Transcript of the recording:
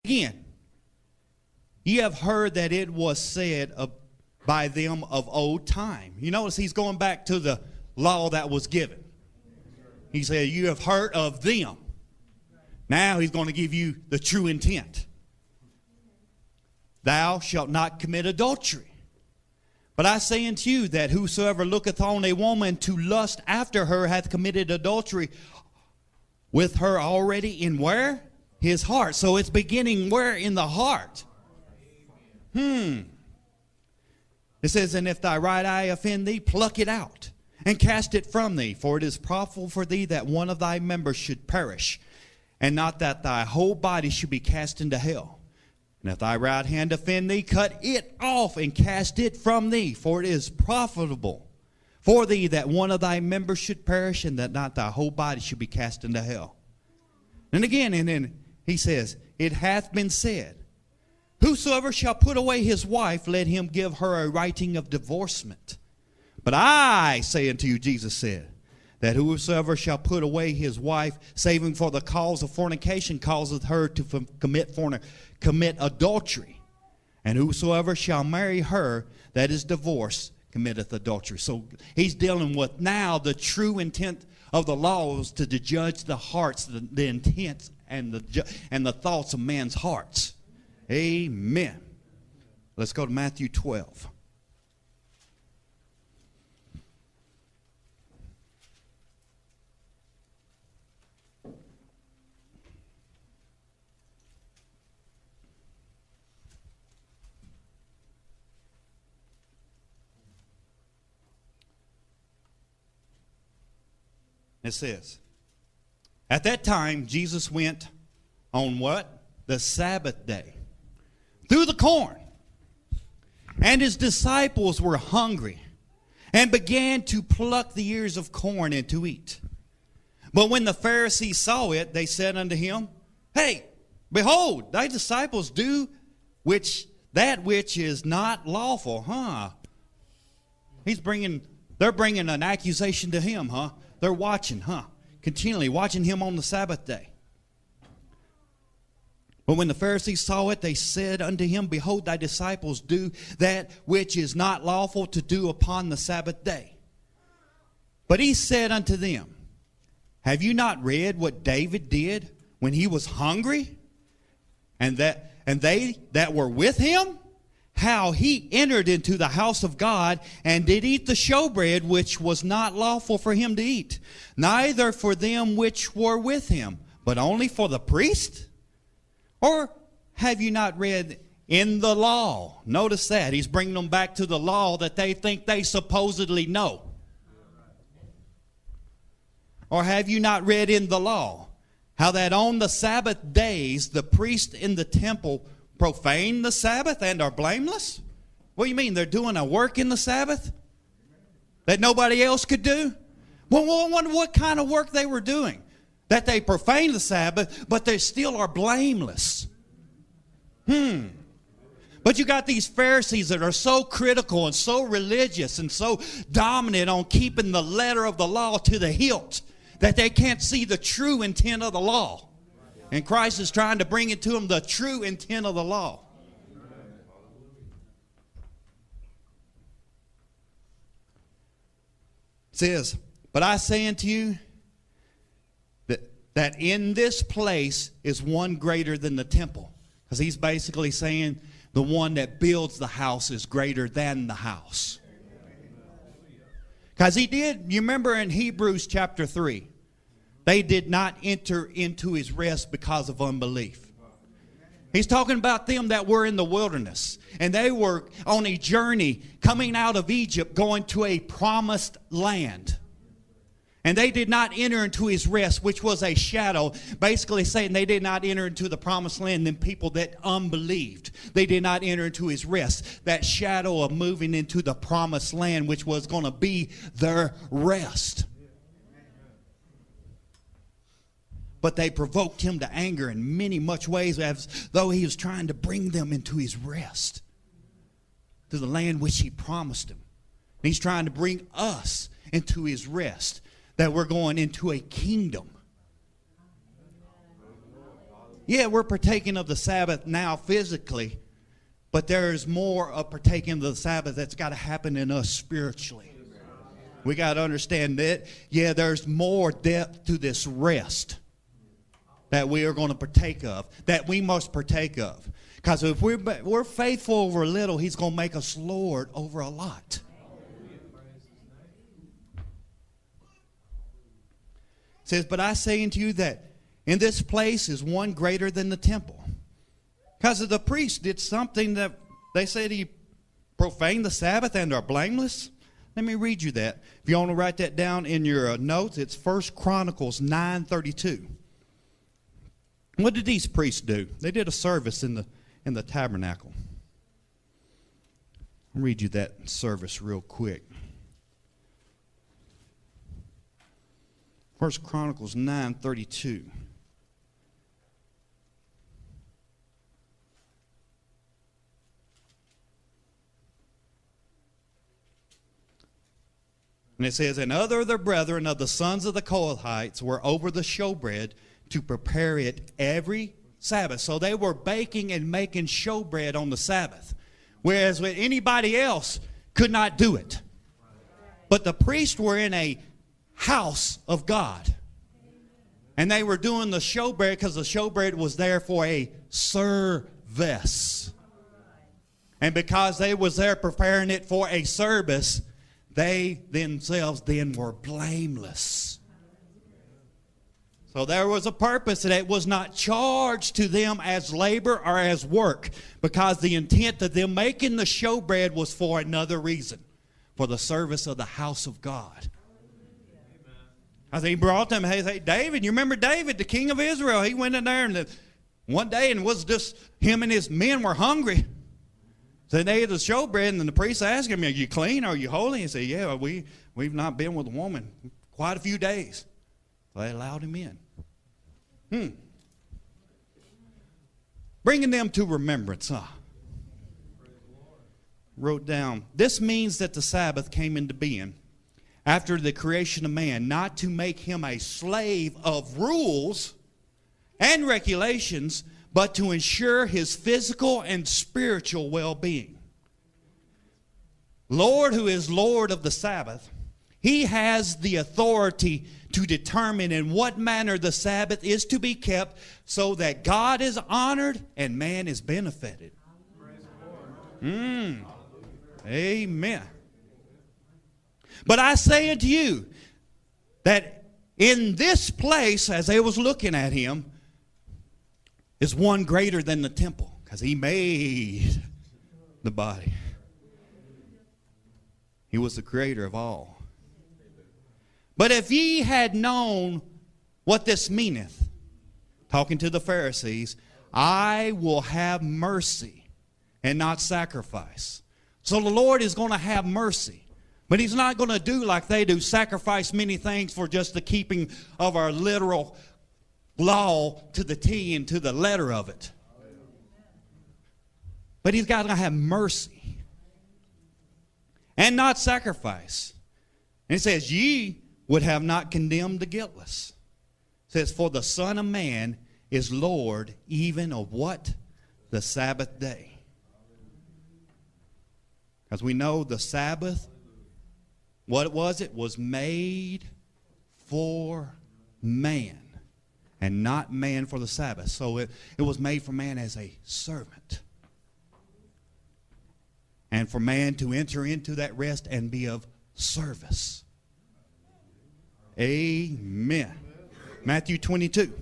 Again, ye have heard that it was said by them of old time. You notice he's going back to the law that was given. He said, you have heard of them. Now he's going to give you the true intent. Thou shalt not commit adultery. But I say unto you that whosoever looketh on a woman to lust after her hath committed adultery with her already in where? His heart. So it's beginning where? In the heart. It says, and if thy right eye offend thee, pluck it out and cast it from thee. For it is profitable for thee that one of thy members should perish, and not that thy whole body should be cast into hell. And if thy right hand offend thee, cut it off and cast it from thee. For it is profitable for thee that one of thy members should perish, and that not thy whole body should be cast into hell. And again, and then he says, it hath been said, whosoever shall put away his wife, let him give her a writing of divorcement. But I say unto you, Jesus said, that whosoever shall put away his wife, saving for the cause of fornication, causeth her to commit adultery. And whosoever shall marry her that is divorced, committeth adultery. So he's dealing with now the true intent of the law is to judge the hearts, the intents, and the thoughts of man's hearts. Amen. Let's go to Matthew 12. It says, at that time Jesus went on what? The Sabbath day through the corn. And his disciples were hungry and began to pluck the ears of corn and to eat. But when the Pharisees saw it, they said unto him, hey, behold, thy disciples do that which is not lawful. They're bringing an accusation to him, They're watching, continually watching him on the Sabbath day. But when the Pharisees saw it, they said unto him, behold, thy disciples do that which is not lawful to do upon the Sabbath day. But he said unto them, have you not read what David did when he was hungry? And they that were with him, how he entered into the house of God and did eat the showbread which was not lawful for him to eat, neither for them which were with him, but only for the priest? Or have you not read in the law? Notice that. He's bringing them back to the law that they think they supposedly know. Or have you not read in the law how that on the Sabbath days the priests in the temple profane the Sabbath and are blameless? What do you mean? They're doing a work in the Sabbath that nobody else could do? Well, I wonder what kind of work they were doing. That they profane the Sabbath, but they still are blameless. But you got these Pharisees that are so critical and so religious and so dominant on keeping the letter of the law to the hilt that they can't see the true intent of the law. And Christ is trying to bring it to them, the true intent of the law. It says, but I say unto you that in this place is one greater than the temple. Because he's basically saying the one that builds the house is greater than the house. Because he did, you remember in Hebrews chapter 3, they did not enter into his rest because of unbelief. He's talking about them that were in the wilderness. And they were on a journey coming out of Egypt going to a promised land. And they did not enter into his rest, which was a shadow. Basically saying they did not enter into the promised land. Then people that unbelieved, they did not enter into his rest. That shadow of moving into the promised land, which was going to be their rest. But they provoked him to anger in many much ways, as though he was trying to bring them into his rest, to the land which he promised them. And he's trying to bring us into his rest, that we're going into a kingdom. Yeah, we're partaking of the Sabbath now physically, but there's more of partaking of the Sabbath that's got to happen in us spiritually. We got to understand that, yeah, there's more depth to this rest that we are going to partake of, that we must partake of. Because if we're faithful over a little, he's going to make us Lord over a lot. It says, but I say unto you that in this place is one greater than the temple. Because the priest did something that they said he profaned the Sabbath and are blameless. Let me read you that. If you want to write that down in your notes, it's 1 Chronicles 9:32. What did these priests do? They did a service in the tabernacle. I'll read you that service real quick. 1 Chronicles 9:32. And it says, and other of their brethren of the sons of the Kohathites were over the showbread to prepare it every Sabbath. So they were baking and making showbread on the Sabbath, whereas with anybody else could not do it. But the priests were in a house of God, and they were doing the showbread because the showbread was there for a service. And because they was there preparing it for a service, they themselves then were blameless. So there was a purpose that it was not charged to them as labor or as work, because the intent of them making the showbread was for another reason, for the service of the house of God. I think he brought them, hey, David, you remember David, the king of Israel? He went in there and one day and was just, him and his men were hungry. So they ate the showbread, and then the priest asked him, are you clean? Are you holy? He said, yeah, we've not been with a woman quite a few days. So they allowed him in. Bringing them to remembrance, Wrote down, this means that the Sabbath came into being after the creation of man, not to make him a slave of rules and regulations, but to ensure his physical and spiritual well-being. Lord, who is Lord of the Sabbath, he has the authority to determine in what manner the Sabbath is to be kept so that God is honored and man is benefited. Amen. But I say unto you that in this place, as they was looking at him, is one greater than the temple, because he made the body. He was the creator of all. But if ye had known what this meaneth, talking to the Pharisees, I will have mercy and not sacrifice. So the Lord is going to have mercy. But he's not going to do like they do, sacrifice many things for just the keeping of our literal law to the T and to the letter of it. But he's got to have mercy and not sacrifice. And it says, ye would have not condemned the guiltless. It says, for the Son of Man is Lord even of what? The Sabbath day. Because we know the Sabbath, what was it? Was made for man and not man for the Sabbath. So it was made for man as a servant. And for man to enter into that rest and be of service. Amen. Matthew 22.